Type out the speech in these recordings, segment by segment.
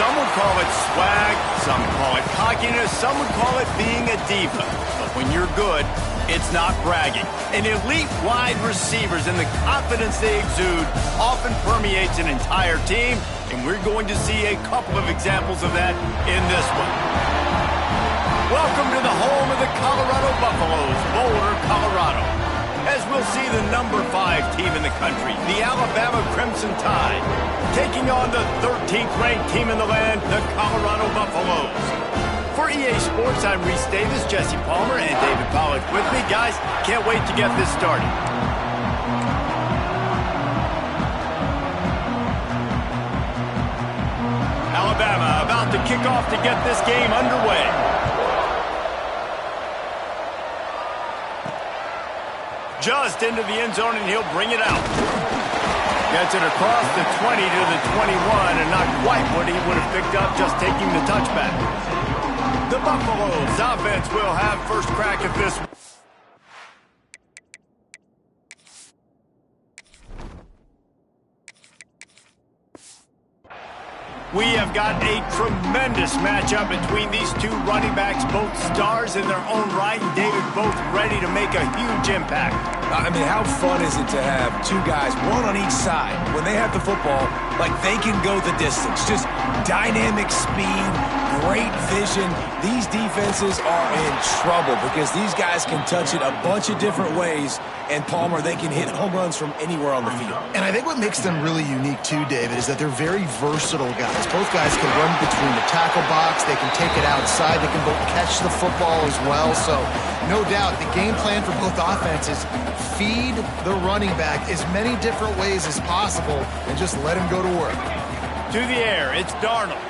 Some would call it swag, some call it cockiness, some would call it being a diva. But when you're good, it's not bragging. And elite wide receivers and the confidence they exude often permeates an entire team, and we're going to see a couple of examples of that in this one. Welcome to the home of the Colorado Buffaloes, Boulder, Colorado. As we'll see the number 5 team in the country, the Alabama Crimson Tide, taking on the 13th ranked team in the land, the Colorado Buffaloes. For EA Sports, I'm Reese Davis, Jesse Palmer, and David Pollack with me. Guys, can't wait to get this started. Alabama about to kick off to get this game underway. Just into the end zone, and he'll bring it out. Gets it across the 20 to the 21, and not quite what he would have picked up just taking the touchback. The Buffaloes offense will have first crack at this. We have got a tremendous matchup between these two running backs, both stars in their own right, and David, both ready to make a huge impact. I mean, how fun is it to have two guys, one on each side, when they have the football, like they can go the distance. Just dynamic speed, great vision. These defenses are in trouble because these guys can touch it a bunch of different ways, and Palmer, they can hit home runs from anywhere on the field. And I think what makes them really unique too, David, is that they're very versatile guys. Both guys can run between the tackle box. They can take it outside. They can both catch the football as well. So, no doubt, the game plan for both offenses, feed the running back as many different ways as possible and just let him go to work. To the air, it's Darnold.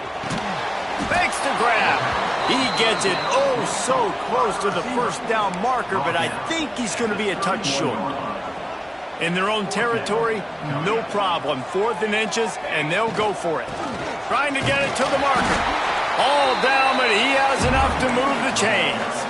Makes the grab. He gets it oh so close to the first down marker, but I think he's going to be a touch short. In their own territory, no problem. 4th and inches, and they'll go for it. Trying to get it to the marker. All down, but he has enough to move the chains.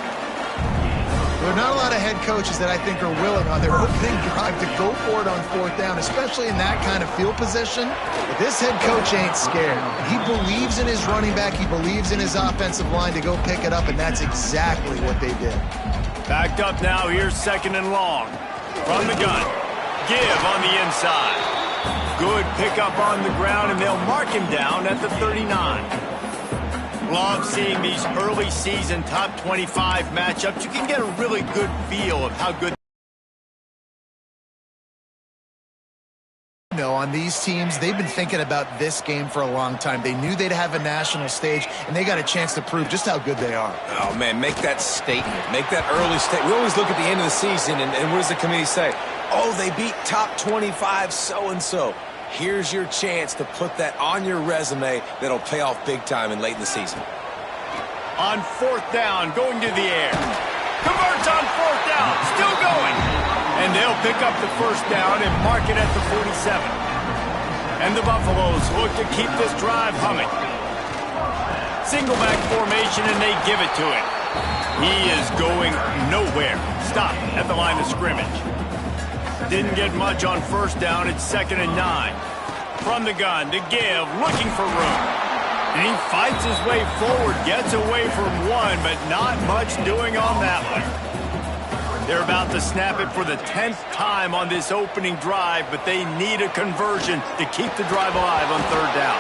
There are not a lot of head coaches that I think are willing on their opening drive to go for it on 4th down, especially in that kind of field position. But this head coach ain't scared. He believes in his running back. He believes in his offensive line to go pick it up, and that's exactly what they did. Backed up now. Here's 2nd and long. From the gun. Give on the inside. Good pickup on the ground, and they'll mark him down at the 39. Love seeing these early season top 25 matchups. You can get a really good feel of how good. On these teams, they've been thinking about this game for a long time. They knew they'd have a national stage, and they got a chance to prove just how good they are. Oh, man, make that statement. Make that early statement. We always look at the end of the season, and what does the committee say? Oh, they beat top 25 so-and-so. Here's your chance to put that on your resume that'll pay off big time and late in the season. On 4th down, going to the air. Converts on 4th down, still going. And they'll pick up the first down and mark it at the 47. And the Buffaloes look to keep this drive humming. Single back formation, and they give it to him. He is going nowhere. Stop at the line of scrimmage. Didn't get much on 1st down. It's 2nd and 9. From the gun to give, looking for room. And he fights his way forward, gets away from one, but not much doing on that one. They're about to snap it for the 10th time on this opening drive, but they need a conversion to keep the drive alive on 3rd down.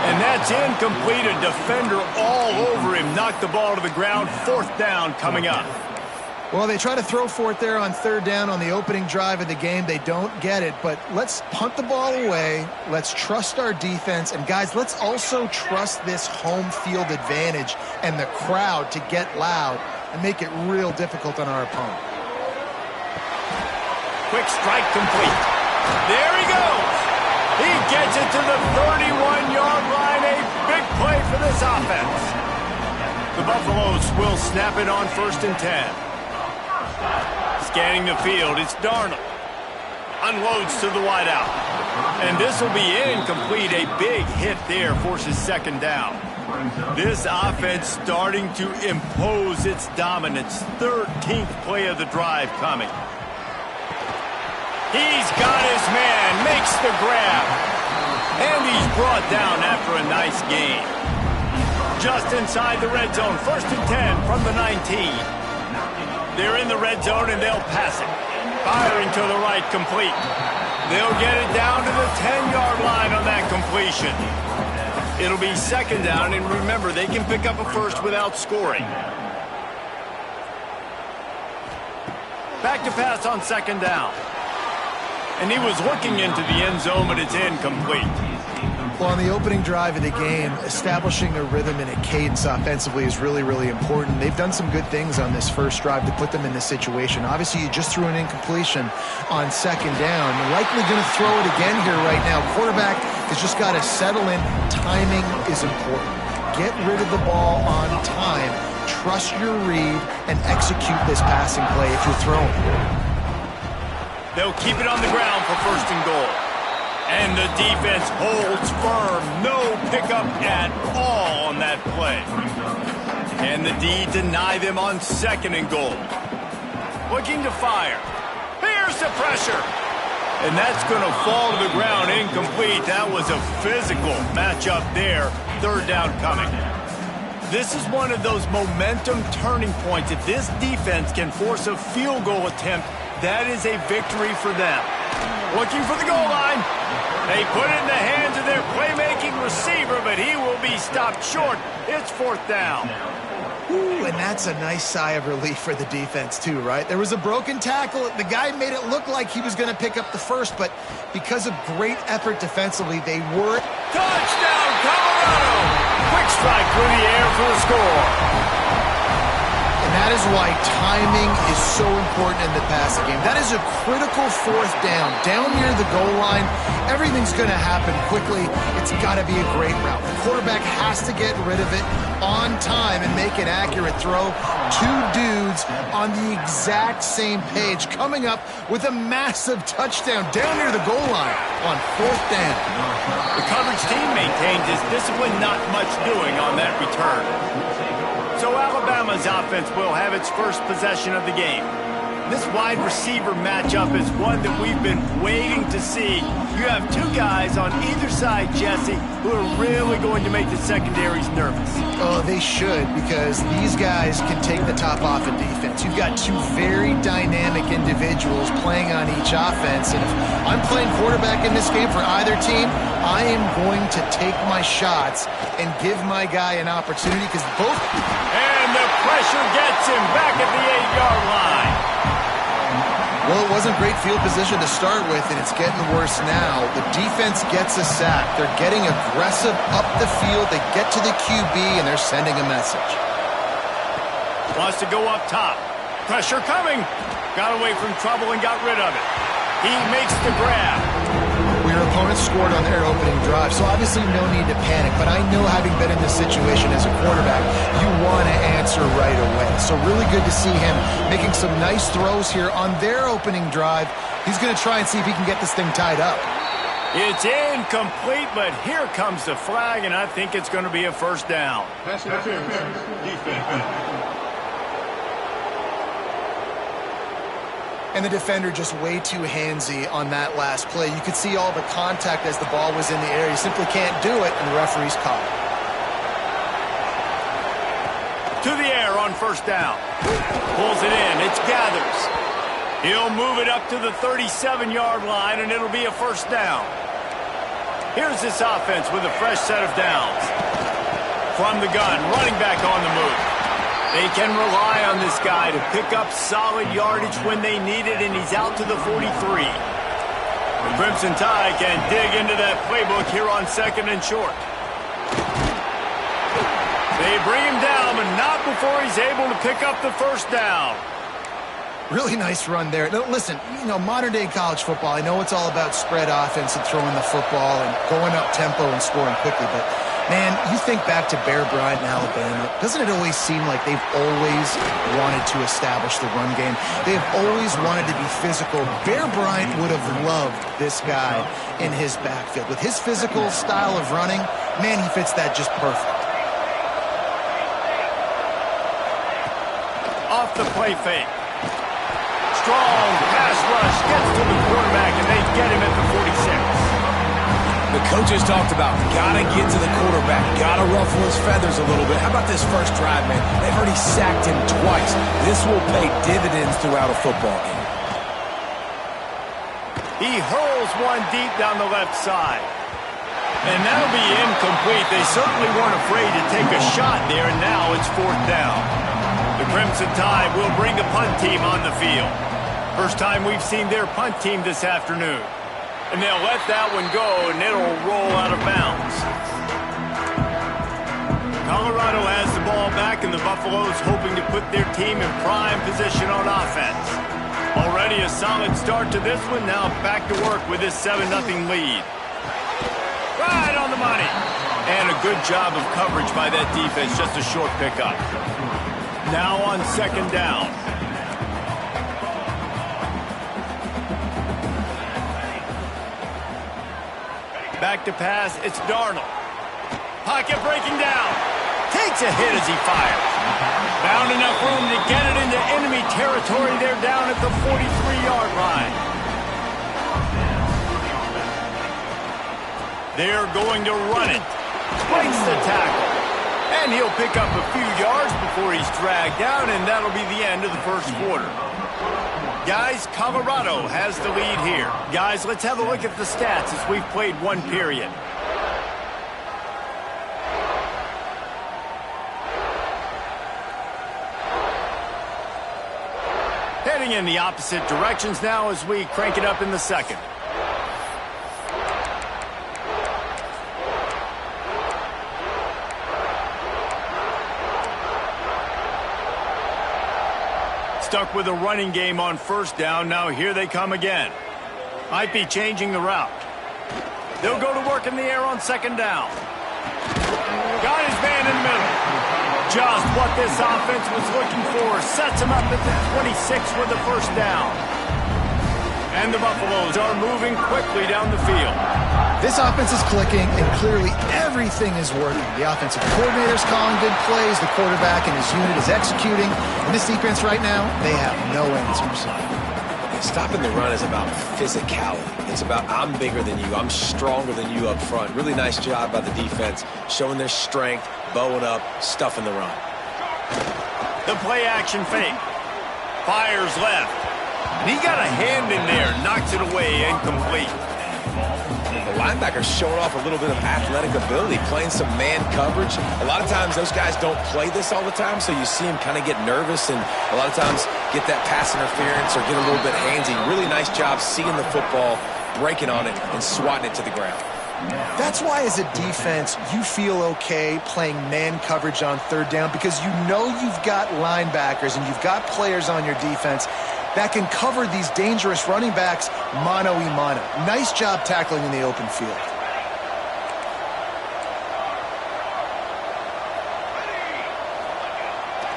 And that's incomplete. A defender all over him. Knocked the ball to the ground. 4th down coming up. Well, they try to throw for it there on 3rd down on the opening drive of the game. They don't get it, but let's punt the ball away. Let's trust our defense. And, guys, let's also trust this home field advantage and the crowd to get loud and make it real difficult on our opponent. Quick strike complete. There he goes. He gets it to the 31-yard line. A big play for this offense. The Buffaloes will snap it on 1st and 10. Scanning the field, it's Darnold. Unloads to the wideout. And this will be incomplete. A big hit there forces 2nd down. This offense starting to impose its dominance. 13th play of the drive coming. He's got his man, makes the grab. And he's brought down after a nice gain. Just inside the red zone, 1st and 10 from the 19. They're in the red zone, and they'll pass it. Firing to the right, complete. They'll get it down to the 10-yard line on that completion. It'll be 2nd down, and remember, they can pick up a first without scoring. Back to pass on 2nd down. And he was looking into the end zone, but it's incomplete. Well, on the opening drive of the game, establishing a rhythm and a cadence offensively is really, really important. They've done some good things on this first drive to put them in this situation. Obviously, you just threw an incompletion on 2nd down. You're likely going to throw it again here right now. Quarterback has just got to settle in. Timing is important. Get rid of the ball on time. Trust your read and execute this passing play if you're throwing. They'll keep it on the ground for 1st and goal. And the defense holds firm. No pickup at all on that play. And the D deny them on 2nd and goal. Looking to fire. Here's the pressure. And that's going to fall to the ground incomplete. That was a physical matchup there. 3rd down coming. This is one of those momentum turning points. If this defense can force a field goal attempt, that is a victory for them. Looking for the goal line. They put it in the hands of their playmaking receiver, but he will be stopped short. It's 4th down. Ooh, and that's a nice sigh of relief for the defense too, right? There was a broken tackle. The guy made it look like he was going to pick up the first, but because of great effort defensively, they were... Touchdown, Colorado! Quick strike through the air for the score. And that is why timing is so important in the passing game. That is a critical 4th down. Down near the goal line, everything's going to happen quickly. It's got to be a great route. The quarterback has to get rid of it on time and make an accurate throw. 2 dudes on the exact same page coming up with a massive touchdown down near the goal line on 4th down. The coverage team maintains his discipline, not much doing on that return. So Alabama's offense will have its first possession of the game. This wide receiver matchup is one that we've been waiting to see. You have 2 guys on either side, Jesse, who are really going to make the secondaries nervous. Oh, they should, because these guys can take the top off of defense. You've got 2 very dynamic individuals playing on each offense, and if I'm playing quarterback in this game for either team, I am going to take my shots and give my guy an opportunity, because both... And the pressure gets him back at the 8-yard line. Well, it wasn't great field position to start with, and it's getting worse now. The defense gets a sack. They're getting aggressive up the field. They get to the QB, and they're sending a message. Wants to go up top. Pressure coming. Got away from trouble and got rid of it. He makes the grab. Your opponent scored on their opening drive, so obviously no need to panic. But I know, having been in this situation as a quarterback, you want to answer right away. So really good to see him making some nice throws here on their opening drive. He's going to try and see if he can get this thing tied up. It's incomplete, but here comes the flag, and I think it's going to be a 1st down. Pass interference. Defense. And the defender just way too handsy on that last play. You could see all the contact as the ball was in the air. You simply can't do it, and the referee's caught it. To the air on 1st down. Pulls it in. It's Gathers. He'll move it up to the 37-yard line, and it'll be a 1st down. Here's this offense with a fresh set of downs. From the gun, running back on the move. They can rely on this guy to pick up solid yardage when they need it, and he's out to the 43. The Crimson Tide can dig into that playbook here on 2nd and short. They bring him down, but not before he's able to pick up the 1st down. Really nice run there. Now, listen, you know, modern-day college football, I know it's all about spread offense and throwing the football and going up tempo and scoring quickly, but, man, you think back to Bear Bryant in Alabama, doesn't it always seem like they've always wanted to establish the run game? They've always wanted to be physical. Bear Bryant would have loved this guy in his backfield. With his physical style of running, man, he fits that just perfect. Off the play fake. Strong pass rush gets to the quarterback, and they get him at the 46. The The coaches talked about gotta get to the quarterback, gotta ruffle his feathers a little bit. How about this first drive, man? They've already sacked him twice. This will pay dividends throughout a football game. He hurls one deep down the left side. And that'll be incomplete. They certainly weren't afraid to take a shot there, and now it's 4th down. The Crimson Tide will bring the punt team on the field. First time we've seen their punt team this afternoon. And they'll let that one go, and it'll roll out of bounds. Colorado has the ball back, and the Buffaloes hoping to put their team in prime position on offense. Already a solid start to this one. Now back to work with this 7-0 lead. Right on the money. And a good job of coverage by that defense. Just a short pickup. Now on 2nd down. Back to pass. It's Darnold. Pocket breaking down. Takes a hit as he fires. Found enough room to get it into enemy territory. They're down at the 43-yard line. They're going to run it. Breaks the tackle. And he'll pick up a few yards before he's dragged down, and that'll be the end of the first quarter. Guys, Colorado has the lead here. Guys, let's have a look at the stats as we've played one period. Heading in the opposite directions now as we crank it up in the second. Stuck with a running game on 1st down. Now here they come again. Might be changing the route. They'll go to work in the air on 2nd down. Got his man in the middle. Just what this offense was looking for. Sets him up at the 26 with the 1st down. And the Buffaloes are moving quickly down the field. This offense is clicking, and clearly everything is working. The offensive coordinator's calling big plays. The quarterback and his unit is executing. And this defense right now, they have no answers. Stopping the run is about physicality. It's about I'm bigger than you. I'm stronger than you up front. Really nice job by the defense, showing their strength, bowing up, stuffing the run. The play action fake. Fires left. And he got a hand in there, knocks it away, incomplete. The linebacker's showing off a little bit of athletic ability, playing some man coverage. A lot of times those guys don't play this all the time, so you see him kind of get nervous and a lot of times get that pass interference or get a little bit handsy. Really nice job seeing the football, breaking on it, and swatting it to the ground. That's why as a defense, you feel okay playing man coverage on 3rd down because you know you've got linebackers and you've got players on your defense that can cover these dangerous running backs mano-a-mano. Nice job tackling in the open field.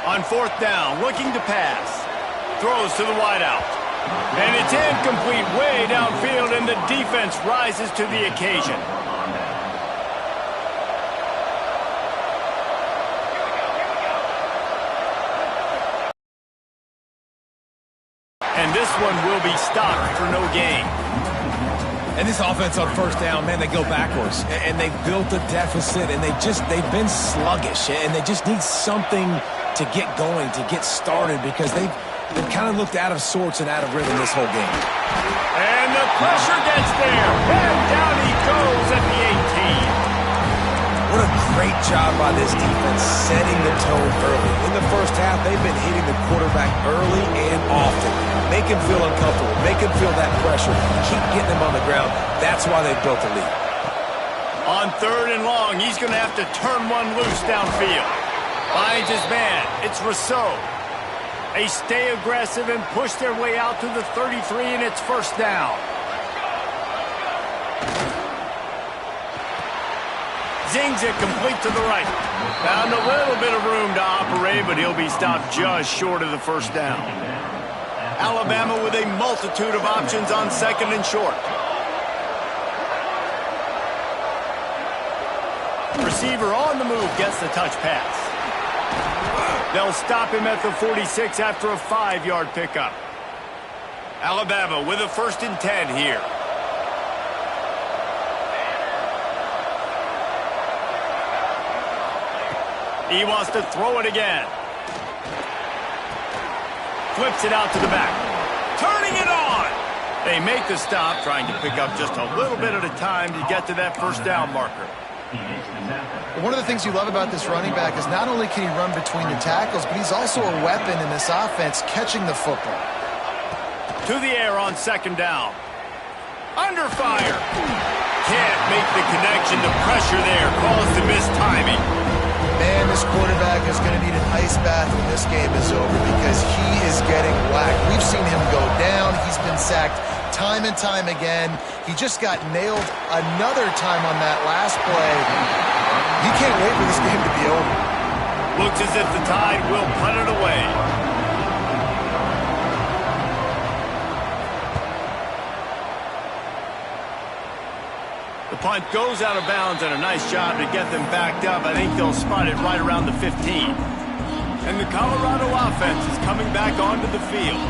On 4th down, looking to pass. Throws to the wideout. And it's incomplete way downfield, and the defense rises to the occasion. And this one will be stopped for no gain. And this offense on 1st down, man, they go backwards. And they built a deficit, and they've been sluggish. And they just need something to get going, to get started, because they've kind of looked out of sorts and out of rhythm this whole game. And the pressure gets there. And down he goes at the 18. What a great job by this defense setting the tone early. In the first half, they've been hitting the quarterback early and often. Make him feel uncomfortable. Make him feel that pressure. Keep getting him on the ground. That's why they've built the lead. On 3rd and long, he's going to have to turn one loose downfield. Finds his man. It's Rousseau. They stay aggressive and push their way out to the 33, and it's 1st down. Zings it complete to the right. Found a little bit of room to operate, but he'll be stopped just short of the 1st down. Alabama with a multitude of options on 2nd and short. Receiver on the move gets the touch pass. They'll stop him at the 46 after a 5-yard pickup. Alabama with a 1st and 10 here. He wants to throw it again. Flips it out to the back. Turning it on. They make the stop, trying to pick up just a little bit at a time to get to that first down marker. One of the things you love about this running back is not only can he run between the tackles, but he's also a weapon in this offense catching the football. To the air on second down. Under fire. Can't make the connection. The pressure there caused the missed timing. Man, this quarterback is going to need an ice bath when this game is over because he is getting whacked. We've seen him go down. He's been sacked time and time again. He just got nailed another time on that last play. He can't wait for this game to be over. Looks as if the Tide will punt it away. The punt goes out of bounds, and a nice job to get them backed up. I think they'll spot it right around the 15. And the Colorado offense is coming back onto the field.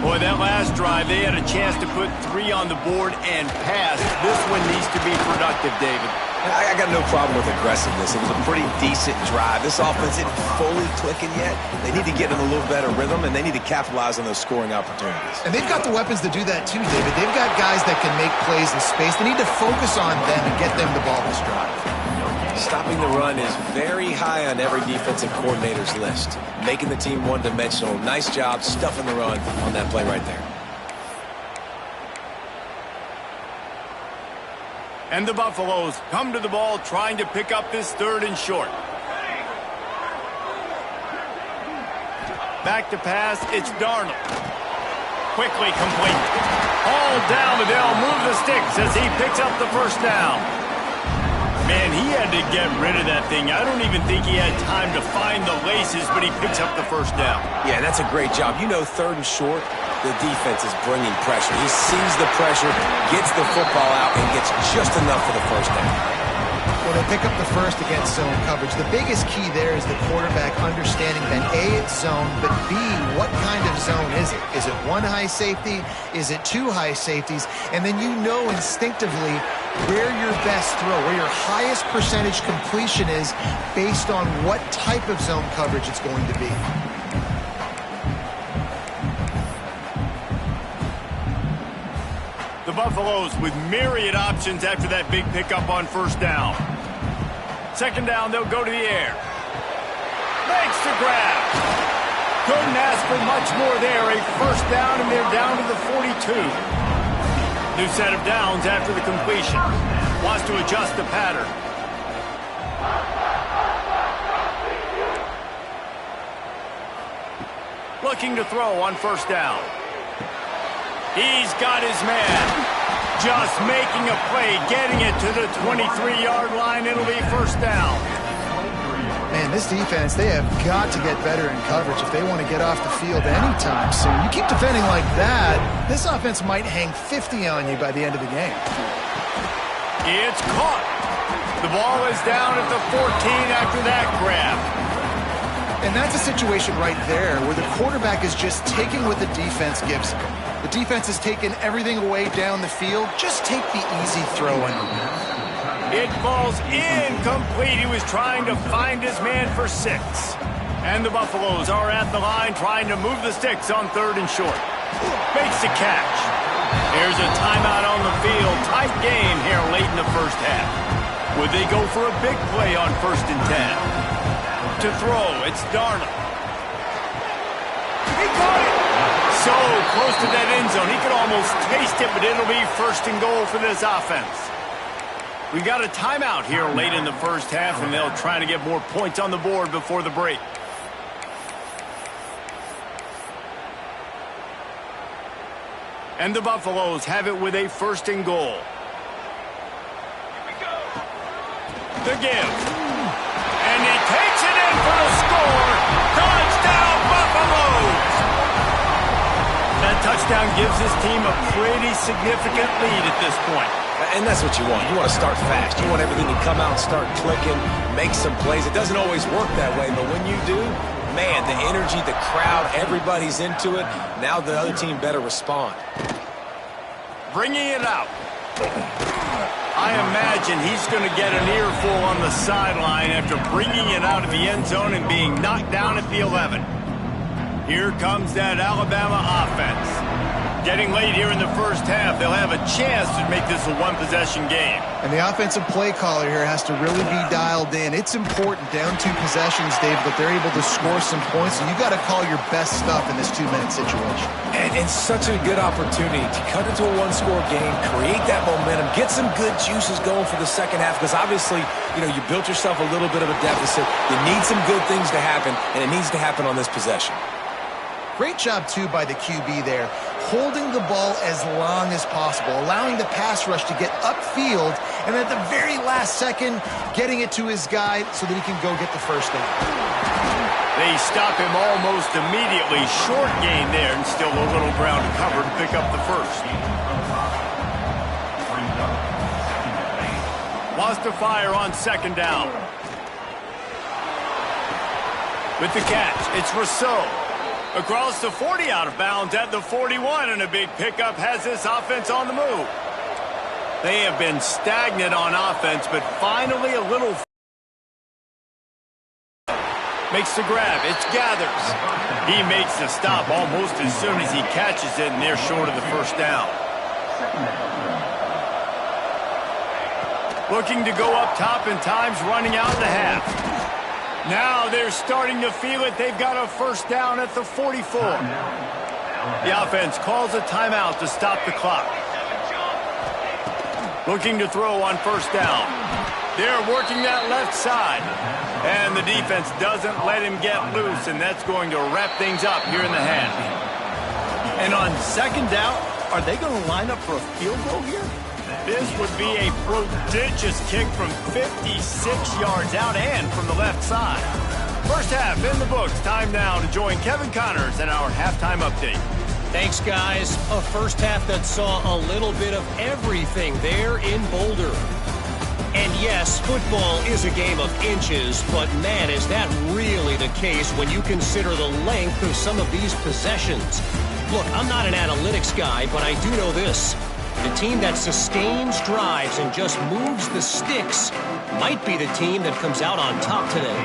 Boy, that last drive, they had a chance to put 3 on the board and pass. This one needs to be productive, David. I got no problem with aggressiveness. It was a pretty decent drive. This offense isn't fully clicking yet. They need to get in a little better rhythm, and they need to capitalize on those scoring opportunities. And they've got the weapons to do that too, David. They've got guys that can make plays in space. They need to focus on them and get them the ball this drive. Stopping the run is very high on every defensive coordinator's list. Making the team one-dimensional. Nice job stuffing the run on that play right there. And the Buffaloes come to the ball trying to pick up this 3rd and short. Back to pass, it's Darnold. Quickly complete. All down, but they'll move the sticks as he picks up the first down. Man, he had to get rid of that thing. I don't even think he had time to find the laces, but he picks up the first down. Yeah, that's a great job. You know, 3rd and short, the defense is bringing pressure. He sees the pressure, gets the football out, and gets just enough for the first down. Well, they pick up the first against zone coverage. The biggest key there is the quarterback understanding that A, it's zone, but B, what kind of zone is it? Is it 1 high safety? Is it 2 high safeties? And then you know instinctively where your best throw, where your highest percentage completion is based on what type of zone coverage it's going to be. The Buffaloes with myriad options after that big pickup on first down. Second down, they'll go to the air. Makes the grab. Couldn't ask for much more there. A first down, and they're down to the 42. New set of downs after the completion. Wants to adjust the pattern. Looking to throw on first down. He's got his man. Just making a play, getting it to the 23-yard line. It'll be first down. Man, this defense, they have got to get better in coverage if they want to get off the field anytime soon. You keep defending like that, this offense might hang 50 on you by the end of the game. It's caught. The ball is down at the 14 after that grab. And that's a situation right there where the quarterback is just taking what the defense gives him. The defense has taken everything away down the field. Just take the easy throw in. It falls incomplete. He was trying to find his man for 6. And the Buffaloes are at the line trying to move the sticks on 3rd and short. Makes the catch. There's a timeout on the field. Tight game here late in the first half. Would they go for a big play on 1st and 10? To throw, it's Darnold. He caught it. So close to that end zone. He could almost taste it, but it'll be 1st and goal for this offense. We got a timeout here late in the first half, and they'll try to get more points on the board before the break. And the Buffaloes have it with a 1st and goal. Here we go. The give. And he takes it in for the score. Touchdown, Buffaloes! That touchdown gives his team a pretty significant lead at this point. And that's what you want. You want to start fast. You want everything to come out and start clicking, make some plays. It doesn't always work that way, but when you do, man, the energy, the crowd, everybody's into it. Now the other team better respond. Bringing it out. I imagine he's going to get an earful on the sideline after bringing it out of the end zone and being knocked down at the 11. Here comes that Alabama offense. Getting late here in the first half, they'll have a chance to make this a one-possession game. And the offensive play caller here has to really be dialed in. It's important, down 2 possessions, Dave, that they're able to score some points. So you got to call your best stuff in this 2-minute situation. And it's such a good opportunity to cut into a one-score game, create that momentum, get some good juices going for the second half, because obviously, you built yourself a little bit of a deficit. You need some good things to happen, and it needs to happen on this possession. Great job, too, by the QB there, holding the ball as long as possible, allowing the pass rush to get upfield, and at the very last second, getting it to his guy so that he can go get the first down. They stop him almost immediately. Short gain there, and still a little ground to cover to pick up the first. Lost to fire on second down. With the catch, it's Rousseau. Across the 40, out of bounds at the 41, and a big pickup has this offense on the move. They have been stagnant on offense, but finally a little makes the grab. It's Gathers. He makes the stop almost as soon as he catches it, and they're short of the first down. Looking to go up top, and time's running out in the half. Now they're starting to feel it. They've got a first down at the 44. The offense calls a timeout to stop the clock. Looking to throw on first down. They're working that left side. And the defense doesn't let him get loose, and that's going to wrap things up here in the half. And on second down, are they going to line up for a field goal here? This would be a prodigious kick from 56 yards out and from the left side. First half in the books. Time now to join Kevin Connors in our halftime update. Thanks, guys. A first half that saw a little bit of everything there in Boulder. And yes, football is a game of inches, but man, is that really the case when you consider the length of some of these possessions. Look, I'm not an analytics guy, but I do know this. The team that sustains drives and just moves the sticks might be the team that comes out on top today.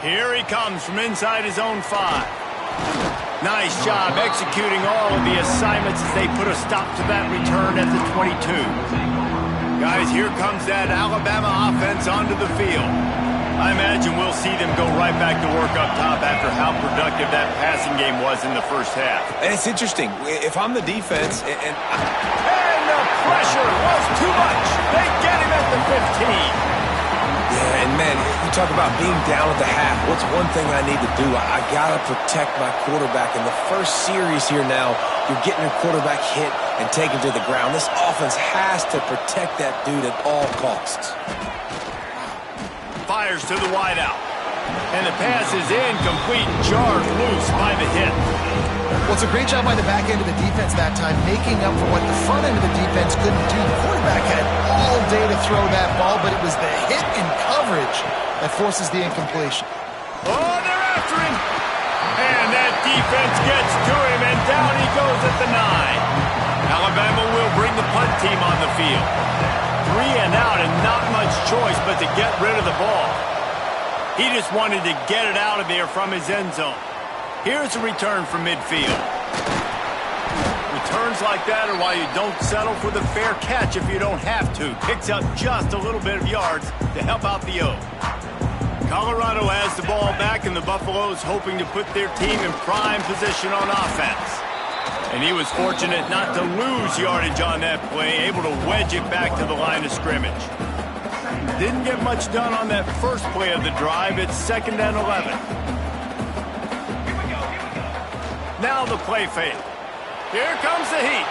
Here he comes from inside his own 5. Nice job executing all of the assignments as they put a stop to that return at the 22. Guys, here comes that Alabama offense onto the field. I imagine we'll see them go right back to work up top after how productive that passing game was in the first half. And it's interesting. If I'm the defense and the pressure was too much. They get him at the 15. Yeah, and man, you talk about being down at the half. What's one thing I need to do? I got to protect my quarterback. In the first series here now, you're getting your quarterback hit and taken to the ground. This offense has to protect that dude at all costs. Fires to the wideout. And the pass is incomplete, jarred loose by the hit. Well, it's a great job by the back end of the defense that time, making up for what the front end of the defense couldn't do. The quarterback had all day to throw that ball, but it was the hit and coverage that forces the incompletion. Oh, they're after him. And that defense gets to him, and down he goes at the 9. Alabama will bring the punt team on the field. 3 and out, and not much choice but to get rid of the ball. He just wanted to get it out of there from his end zone. Here's a return from midfield. Returns like that are why you don't settle for the fair catch if you don't have to. Picks up just a little bit of yards to help out the O. Colorado has the ball back, and the Buffaloes hoping to put their team in prime position on offense. And he was fortunate not to lose yardage on that play, able to wedge it back to the line of scrimmage. Didn't get much done on that first play of the drive. It's 2nd and 11. Now the play fake. Here comes the heat.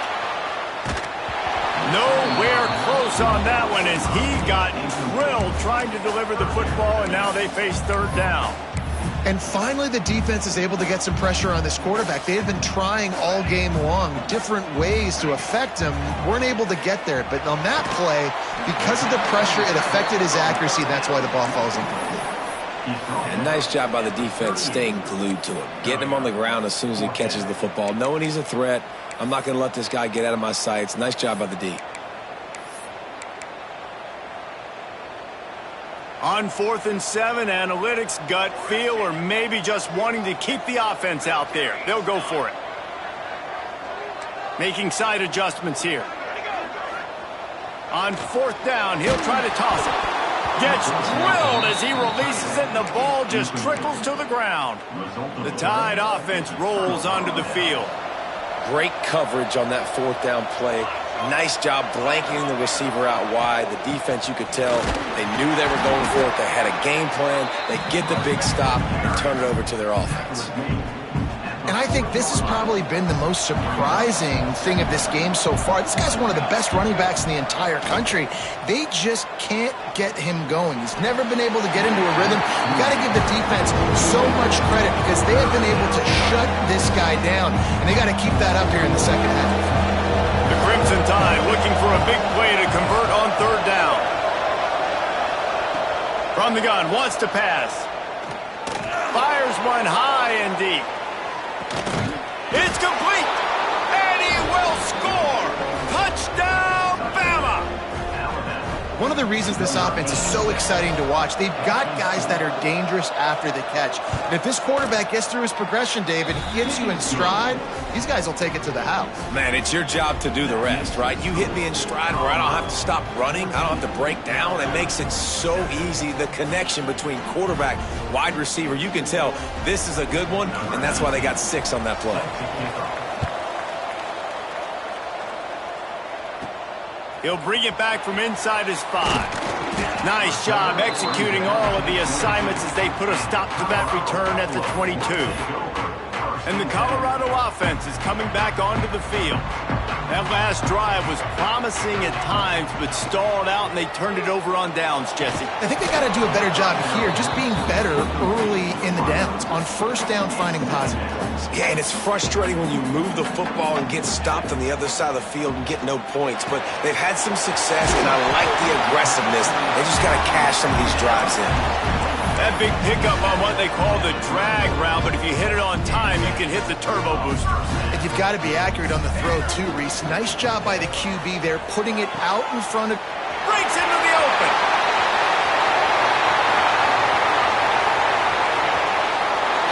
Nowhere close on that one as he got drilled trying to deliver the football, and now they face 3rd down. And finally, the defense is able to get some pressure on this quarterback. They had been trying all game long different ways to affect him. Weren't able to get there. But on that play, because of the pressure, it affected his accuracy. That's why the ball falls incomplete. And nice job by the defense staying glued to him, getting him on the ground as soon as he catches the football, knowing he's a threat. I'm not going to let this guy get out of my sights. Nice job by the D. On 4th and 7, analytics, gut feel, or maybe just wanting to keep the offense out there. They'll go for it. Making side adjustments here. On 4th down, he'll try to toss it. Gets drilled as he releases it, and the ball just trickles to the ground. The Tide offense rolls onto the field. Great coverage on that 4th down play. Nice job blanketing the receiver out wide. The defense, you could tell, they knew they were going for it. They had a game plan. They get the big stop and turn it over to their offense. And I think this has probably been the most surprising thing of this game so far. This guy's one of the best running backs in the entire country. They just can't get him going. He's never been able to get into a rhythm. You got to give the defense so much credit because they have been able to shut this guy down, and they got to keep that up here in the second half. The Crimson Tide looking for a big play to convert on 3rd down. From the gun, wants to pass. Fires one high and deep. It's complete, and he will score. Touchdown, Bama! One of the reasons this offense is so exciting to watch, they've got guys that are dangerous after the catch. And if this quarterback gets through his progression, David, he gets you in stride, these guys will take it to the house. Man, it's your job to do the rest, right? You hit me in stride where I don't have to stop running. I don't have to break down. It makes it so easy. The connection between quarterback, wide receiver, you can tell this is a good one, and that's why they got 6 on that play. He'll bring it back from inside his 5. Nice job executing all of the assignments as they put a stop to that return at the 22. And the Colorado offense is coming back onto the field. That last drive was promising at times, but stalled out, and they turned it over on downs, Jesse. I think they got to do a better job here, just being better early in the downs. On 1st down, finding positive plays. Yeah, and it's frustrating when you move the football and get stopped on the other side of the field and get no points. But they've had some success, and I like the aggressiveness. They just got to cash some of these drives in. That big pickup on what they call the drag route, but if you hit it on time, you can hit the turbo boosters. And you've got to be accurate on the throw, too, Reese. Nice job by the QB there, putting it out in front of... Breaks into the open.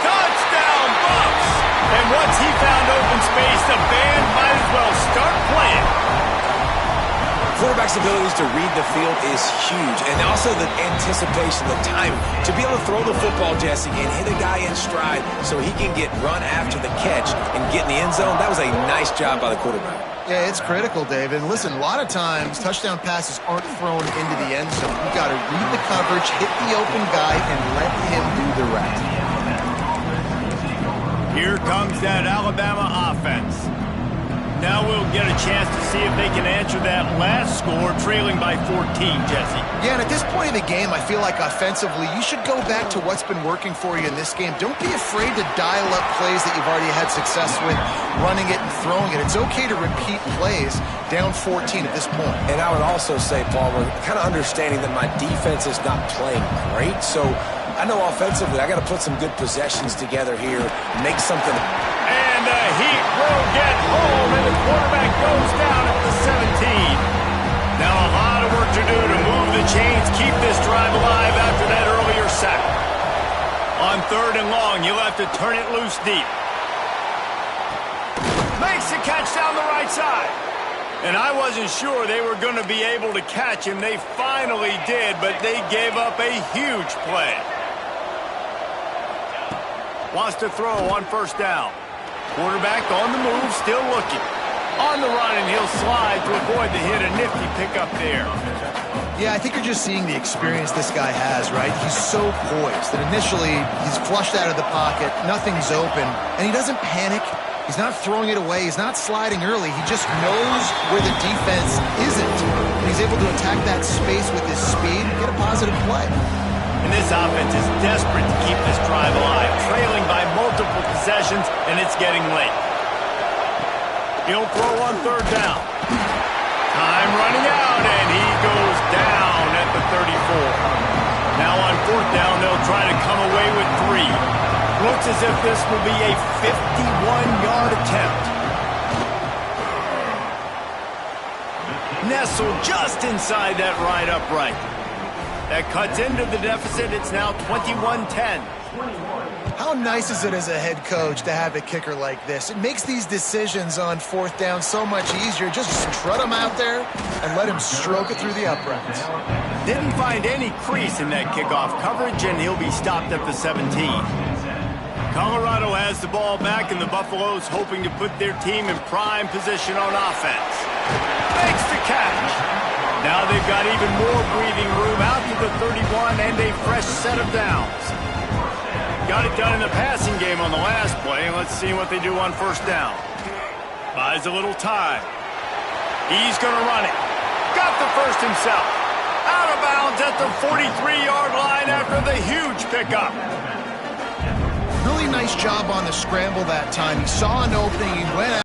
Touchdown, Bucks! And once he found open space, the band might as well start playing. Quarterback's abilities to read the field is huge, and also the anticipation, the timing. To be able to throw the football, Jesse, and hit a guy in stride so he can get run after the catch and get in the end zone, that was a nice job by the quarterback. Yeah, it's critical, David. And listen, a lot of times, touchdown passes aren't thrown into the end zone. You've got to read the coverage, hit the open guy, and let him do the rest. Here comes that Alabama offense. Now we'll get a chance to see if they can answer that last score, trailing by 14, Jesse. Yeah, and at this point of the game, I feel like offensively, you should go back to what's been working for you in this game. Don't be afraid to dial up plays that you've already had success with, running it and throwing it. It's okay to repeat plays down 14 at this point. And I would also say, Palmer, kind of understanding that my defense is not playing great, so I know offensively I got to put some good possessions together here, make something. And the Heat will get home, and the quarterback goes down at the 17. Now a lot of work to do to move the chains, keep this drive alive after that earlier sack. On 3rd and long, you'll have to turn it loose deep. Makes the catch down the right side. And I wasn't sure they were going to be able to catch him. They finally did, but they gave up a huge play. Wants to throw on 1st down. Quarterback on the move, still looking. On the run, and he'll slide to avoid the hit. A nifty pickup there. Yeah, I think you're just seeing the experience this guy has, right? He's so poised that initially he's flushed out of the pocket, nothing's open, and he doesn't panic. He's not throwing it away. He's not sliding early. He just knows where the defense isn't, and he's able to attack that space with his speed and get a positive play. And this offense is desperate to keep this drive alive, trailing by multiple possessions, and it's getting late. He'll throw on 3rd down. Time running out, and he goes down at the 34. Now on 4th down, they'll try to come away with 3. Looks as if this will be a 51-yard attempt. Nestled just inside that right upright. That cuts into the deficit. It's now 21-10. How nice is it as a head coach to have a kicker like this? It makes these decisions on 4th down so much easier. Just strut him out there and let him stroke it through the uprights. Didn't find any crease in that kickoff coverage, and he'll be stopped at the 17. Colorado has the ball back, and the Buffaloes hoping to put their team in prime position on offense. Makes the catch. Now they've got even more breathing room out to the 31 and a fresh set of downs. Got it done in the passing game on the last play. Let's see what they do on 1st down. Buys a little time. He's going to run it. Got the first himself. Out of bounds at the 43-yard line after the huge pickup. Really nice job on the scramble that time. He saw an opening. He went out.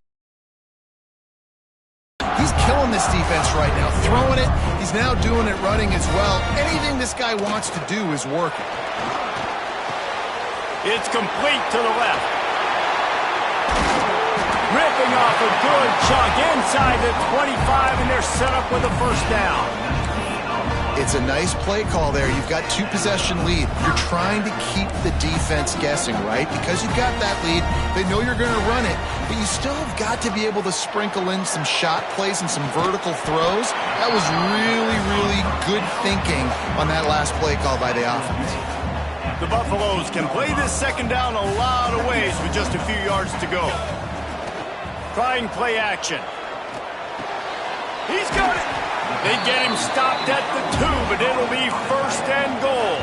He's killing this defense right now. Throwing it. He's now doing it running as well. Anything this guy wants to do is working. It's complete to the left. Ripping off a good chunk inside the 25, and they're set up with a 1st down. It's a nice play call there. You've got 2-possession lead. You're trying to keep the defense guessing, right? Because you've got that lead, they know you're going to run it, but you still have got to be able to sprinkle in some shot plays and some vertical throws. That was really, really good thinking on that last play call by the offense. The Buffaloes can play this 2nd down a lot of ways with just a few yards to go. Trying play action. He's got it. They get him stopped at the 2, but it'll be 1st and goal.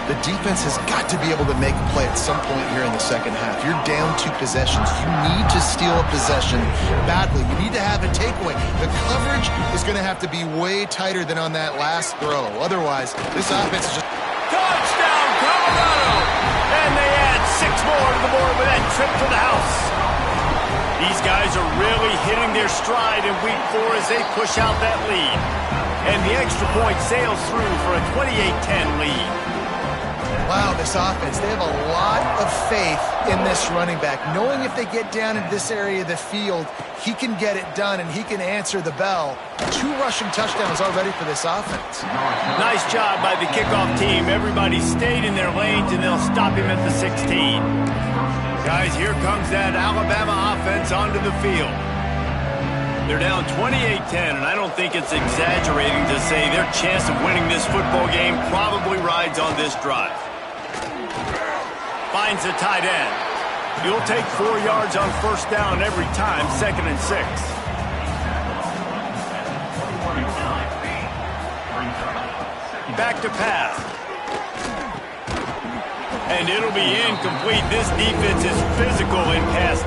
The defense has got to be able to make a play at some point here in the second half. You're down 2 possessions. You need to steal a possession badly. You need to have a takeaway. The coverage is going to have to be way tighter than on that last throw. Otherwise, this offense is just... Touchdown, Colorado! And they add 6 more to the board with that trip to the house. These guys are really hitting their stride in week 4 as they push out that lead. And the extra point sails through for a 28-10 lead. Wow, this offense, they have a lot of faith in this running back, knowing if they get down into this area of the field, he can get it done and he can answer the bell. 2 rushing touchdowns already for this offense. Nice job by the kickoff team. Everybody stayed in their lanes, and they'll stop him at the 16. Guys, here comes that Alabama offense onto the field. They're down 28-10, and I don't think it's exaggerating to say their chance of winning this football game probably rides on this drive. Finds the tight end. He'll take 4 yards on 1st down every time, 2nd and 6. Back to pass. And it'll be incomplete. This defense is physical in pass.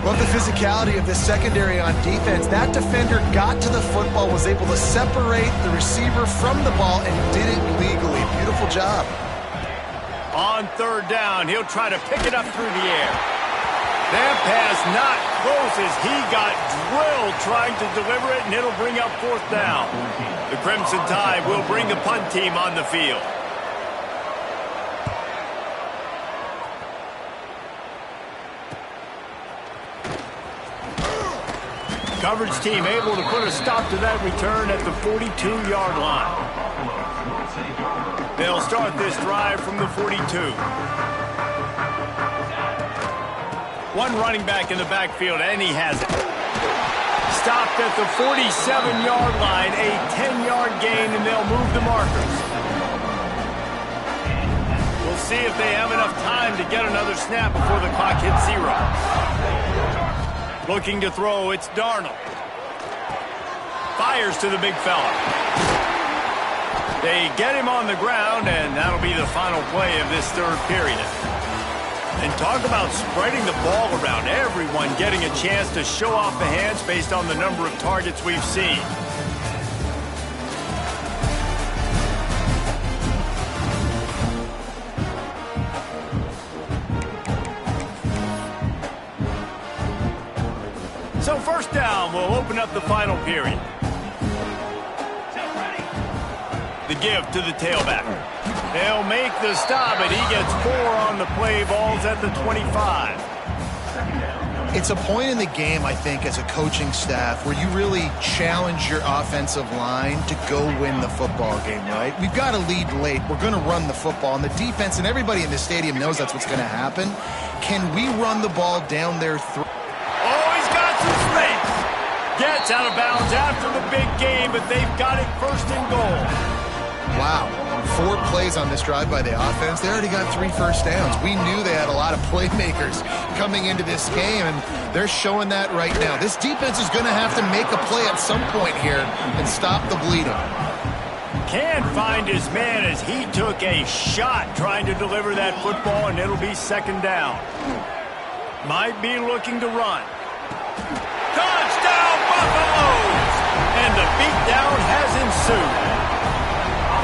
Love the physicality of this secondary on defense. That defender got to the football, was able to separate the receiver from the ball, and did it legally. Beautiful job. On 3rd down, he'll try to pick it up through the air. That pass not close as he got drilled trying to deliver it, and it'll bring up 4th down. The Crimson Tide will bring the punt team on the field. Coverage team able to put a stop to that return at the 42-yard line. They'll start this drive from the 42. One running back in the backfield, and he has it. Stopped at the 47-yard line, a 10-yard gain, and they'll move the markers. We'll see if they have enough time to get another snap before the clock hits 0. Looking to throw, it's Darnold. Fires to the big fella. They get him on the ground, and that'll be the final play of this 3rd period. And talk about spreading the ball around. Everyone getting a chance to show off the hands based on the number of targets we've seen. So 1st down will open up the final period. The give to the tailback. They'll make the stop, and he gets 4 on the play. Ball's at the 25. It's a point in the game, I think, as a coaching staff where you really challenge your offensive line to go win the football game, right? We've got to lead late. We're going to run the football. And the defense and everybody in the stadium knows that's what's going to happen. Can we run the ball down their throat? Oh, he's got some space. Gets out of bounds after the big game, but they've got it first and goal. Wow. 4 plays on this drive by the offense. They already got 3 first downs. We knew they had a lot of playmakers coming into this game, and they're showing that right now. This defense is going to have to make a play at some point here and stop the bleeding. Can't find his man as he took a shot trying to deliver that football, and it'll be second down. Might be looking to run. Touchdown, Buffaloes! And the beatdown has ensued.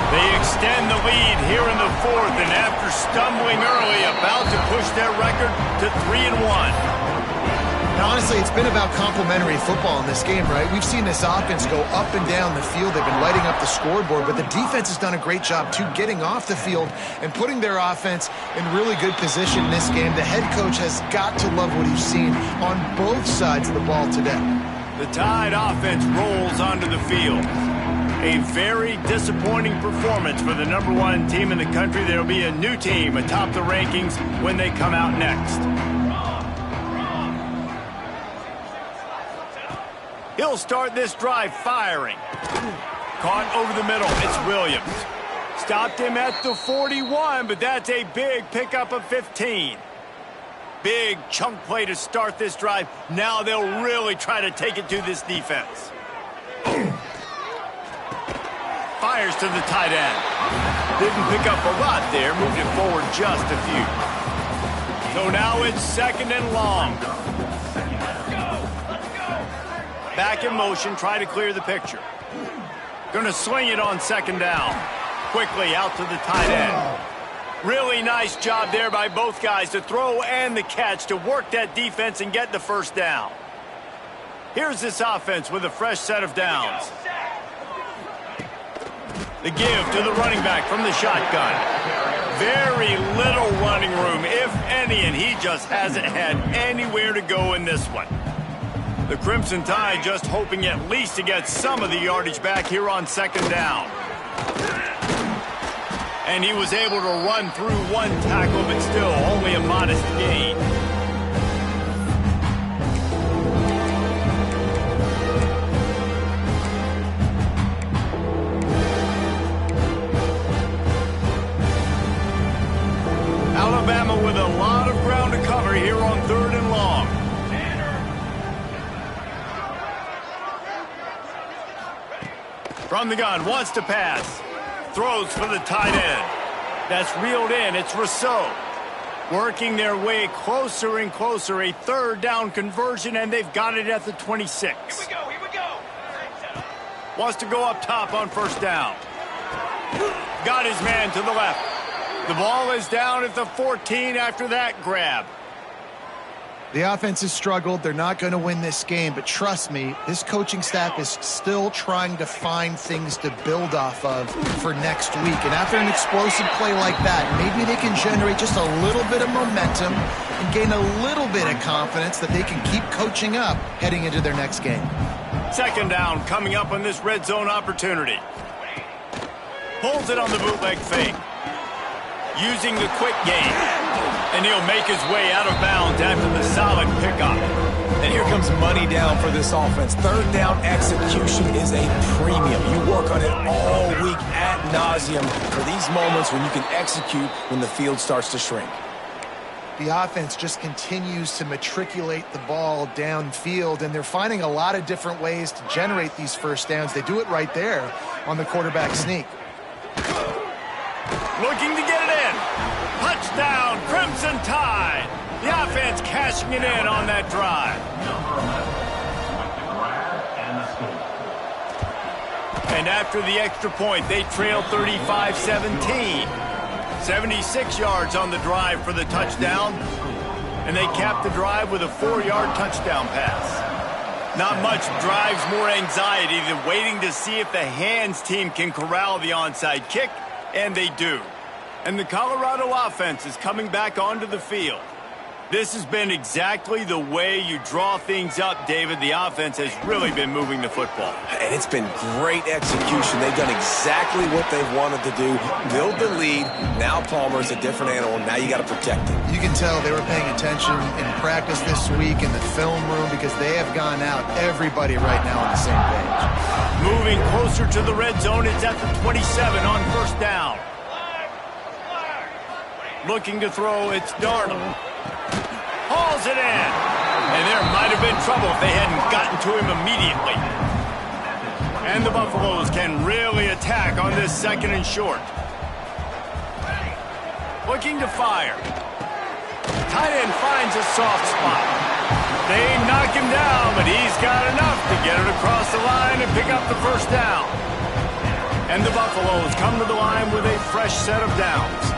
They extend the lead here in the 4th, and after stumbling early, about to push their record to 3-1. Now, honestly, it's been about complementary football in this game, right? We've seen this offense go up and down the field. They've been lighting up the scoreboard, but the defense has done a great job, too, getting off the field and putting their offense in really good position in this game. The head coach has got to love what he's seen on both sides of the ball today. The Tide offense rolls onto the field. A very disappointing performance for the #1 team in the country. There will be a new team atop the rankings when they come out next. He'll start this drive firing. Caught over the middle. It's Williams. Stopped him at the 41, but that's a big pickup of 15. Big chunk play to start this drive. Now they'll really try to take it to this defense. Fires to the tight end. Didn't pick up a lot there. Moved it forward just a few. So now it's second and long. Back in motion. Try to clear the picture. Going to swing it on second down. Quickly out to the tight end. Really nice job there by both guys to throw and the catch to work that defense and get the first down. Here's this offense with a fresh set of downs. The give to the running back from the shotgun. Very little running room, if any, and he just hasn't had anywhere to go in this one. The Crimson Tide just hoping at least to get some of the yardage back here on second down. And he was able to run through 1 tackle, but still only a modest gain. Alabama with a lot of ground to cover here on 3rd and long. From the gun, wants to pass. Throws for the tight end. That's reeled in. It's Rousseau. Working their way closer and closer. A 3rd down conversion, and they've got it at the 26. Here we go. Wants to go up top on first down. Got his man to the left. The ball is down at the 14 after that grab. The offense has struggled. They're not going to win this game, but trust me, this coaching staff is still trying to find things to build off of for next week. And after an explosive play like that, maybe they can generate just a little bit of momentum and gain a little bit of confidence that they can keep coaching up heading into their next game. Second down coming up on this red zone opportunity. Pulls it on the bootleg fake. Using the quick game. And he'll make his way out of bounds after the solid pickup. And here comes money down for this offense. 3rd down execution is a premium. You work on it all week ad nauseum for these moments when you can execute when the field starts to shrink. The offense just continues to matriculate the ball downfield, and they're finding a lot of different ways to generate these first downs. They do it right there on the quarterback sneak. Looking to get it in. Touchdown, Crimson Tide. The offense cashing it in on that drive. And after the extra point, they trail 35-17. 76 yards on the drive for the touchdown. And they cap the drive with a 4-yard touchdown pass. Not much drives more anxiety than waiting to see if the hands team can corral the onside kick, and they do. And the Colorado offense is coming back onto the field. This has been exactly the way you draw things up, David. The offense has really been moving the football. And it's been great execution. They've done exactly what they've wanted to do. Build the lead. Now Palmer's a different animal. Now you got to protect him. You can tell they were paying attention in practice this week in the film room because they have gone out, everybody right now on the same page. Moving closer to the red zone, it's at the 27 on first down. Looking to throw, it's Darnold. Hauls it in. And there might have been trouble if they hadn't gotten to him immediately. And the Buffaloes can really attack on this second and short. Looking to fire. Tight end finds a soft spot. They knock him down, but he's got enough to get it across the line and pick up the first down. And the Buffaloes come to the line with a fresh set of downs.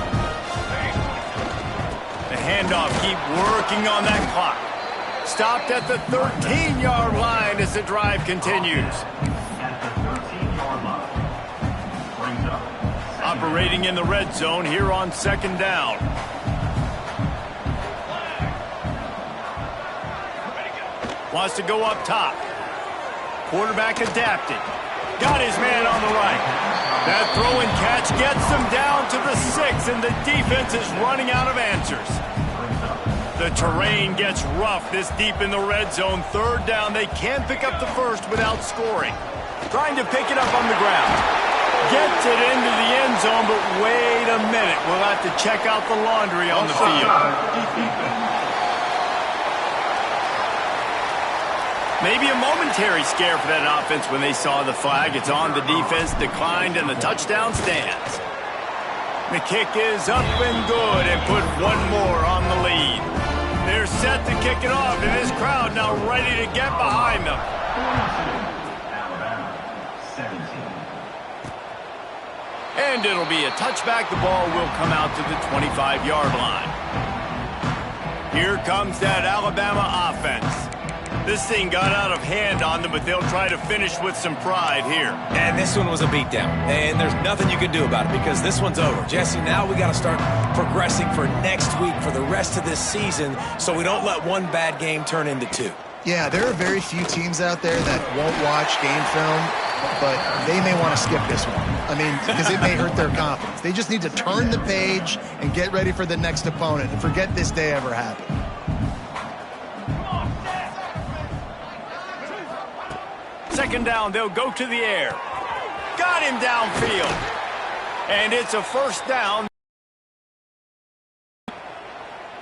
The handoff, keep working on that clock. Stopped at the 13-yard line as the drive continues. Operating in the red zone here on second down. Wants to go up top. Quarterback adapted. Got his man on the right. That throw and catch gets them down to the 6, and the defense is running out of answers. The terrain gets rough this deep in the red zone. Third down, they can't pick up the first without scoring. Trying to pick it up on the ground. Gets it into the end zone, but wait a minute. We'll have to check out the laundry on the field. Maybe a momentary scare for that offense when they saw the flag. It's on, the defense declined, and the touchdown stands. The kick is up and good, and put one more on the lead. They're set to kick it off, and this crowd now ready to get behind them. And it'll be a touchback. The ball will come out to the 25-yard line. Here comes that Alabama offense. This thing got out of hand on them, but they'll try to finish with some pride here. And this one was a beatdown. And there's nothing you can do about it because this one's over. Jesse, now we got to start progressing for next week for the rest of this season so we don't let one bad game turn into two. Yeah, there are very few teams out there that won't watch game film, but they may want to skip this one. I mean, because it may hurt their confidence. They just need to turn the page and get ready for the next opponent and forget this day ever happened. Second down, they'll go to the air. Got him downfield. And it's a first down.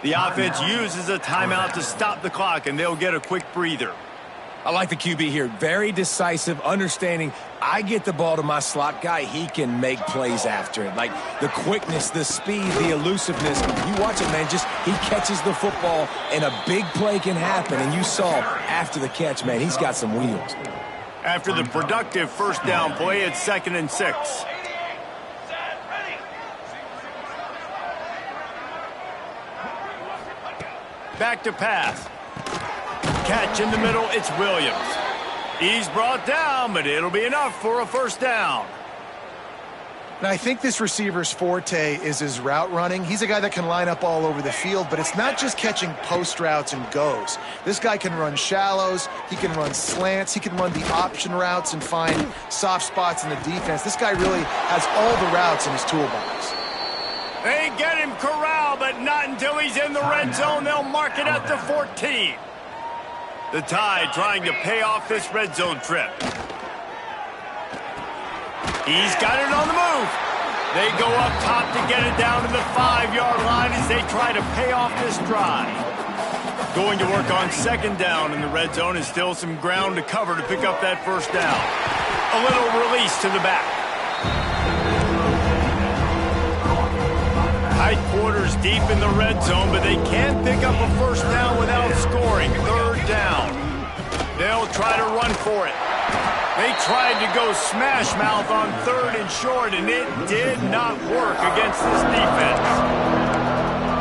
The offense uses a timeout to stop the clock, and they'll get a quick breather. I like the QB here. Very decisive, understanding I get the ball to my slot guy, he can make plays after it. Like the quickness, the speed, the elusiveness. You watch it, man, just he catches the football, and a big play can happen. And you saw after the catch, man, he's got some wheels. After the productive first down play, it's 2nd and 6. Back to pass. Catch in the middle, it's Williams. He's brought down, but it'll be enough for a first down. Now, I think this receiver's forte is his route running. He's a guy that can line up all over the field, but it's not just catching post routes and goes. This guy can run shallows, he can run slants, he can run the option routes and find soft spots in the defense. This guy really has all the routes in his toolbox. They get him corralled, but not until he's in the red zone. They'll mark it at the 14. The Tide trying to pay off this red zone trip. He's got it on the move. They go up top to get it down to the 5-yard line as they try to pay off this drive. Going to work on second down in the red zone, and still some ground to cover to pick up that first down. A little release to the back. Tight quarters deep in the red zone, but they can't pick up a first down without scoring. Third down. They'll try to run for it. They tried to go smash mouth on 3rd and short, and it did not work against this defense.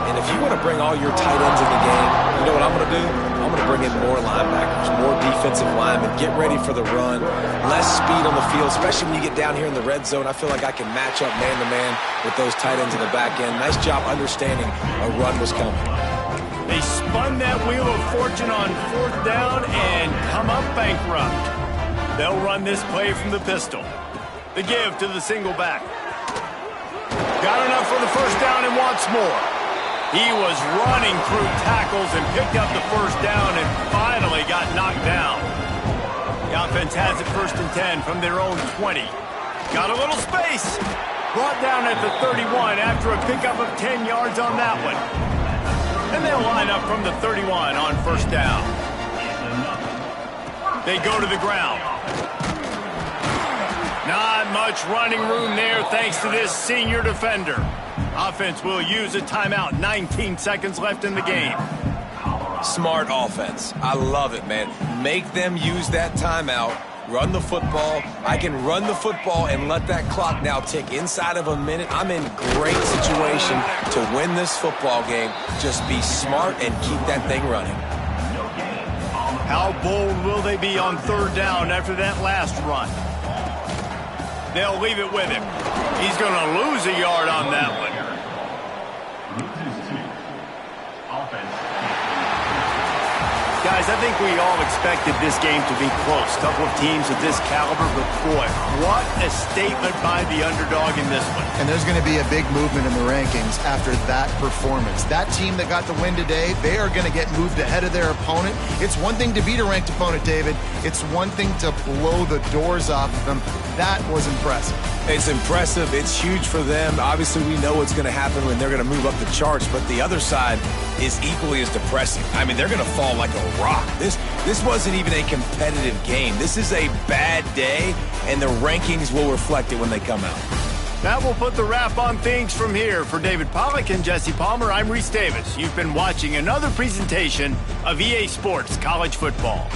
And if you want to bring all your tight ends in the game, you know what I'm going to do? I'm going to bring in more linebackers, more defensive linemen, get ready for the run, less speed on the field, especially when you get down here in the red zone. I feel like I can match up man-to-man with those tight ends in the back end. Nice job understanding a run was coming. They spun that wheel of fortune on 4th down and come up bankrupt. They'll run this play from the pistol. The give to the single back. Got enough for the first down and wants more. He was running through tackles and picked up the first down and finally got knocked down. The offense has it 1st and 10 from their own 20. Got a little space. Brought down at the 31 after a pickup of 10 yards on that one. And they'll line up from the 31 on 1st down. They go to the ground. Not much running room there thanks to this senior defender. Offense will use a timeout. 19 seconds left in the game. Smart offense. I love it, man. Make them use that timeout. Run the football. I can run the football and let that clock now tick inside of a minute. I'm in great situation to win this football game. Just be smart and keep that thing running. How bold will they be on 3rd down after that last run? They'll leave it with him. He's going to lose a yard on that one. Guys, I think we all expected this game to be close. Couple of teams of this caliber, but boy, what a statement by the underdog in this one. And there's going to be a big movement in the rankings after that performance. That team that got the win today, they are going to get moved ahead of their opponent. It's one thing to beat a ranked opponent, David. It's one thing to blow the doors off of them. That was impressive. It's impressive. It's huge for them. Obviously, we know what's going to happen when they're going to move up the charts, but the other side is equally as depressing. I mean, they're going to fall like a rock. This wasn't even a competitive game. This is a bad day, and the rankings will reflect it when they come out. That will put the wrap on things from here. For David Pollack and Jesse Palmer, I'm Reese Davis. You've been watching another presentation of EA Sports College Football.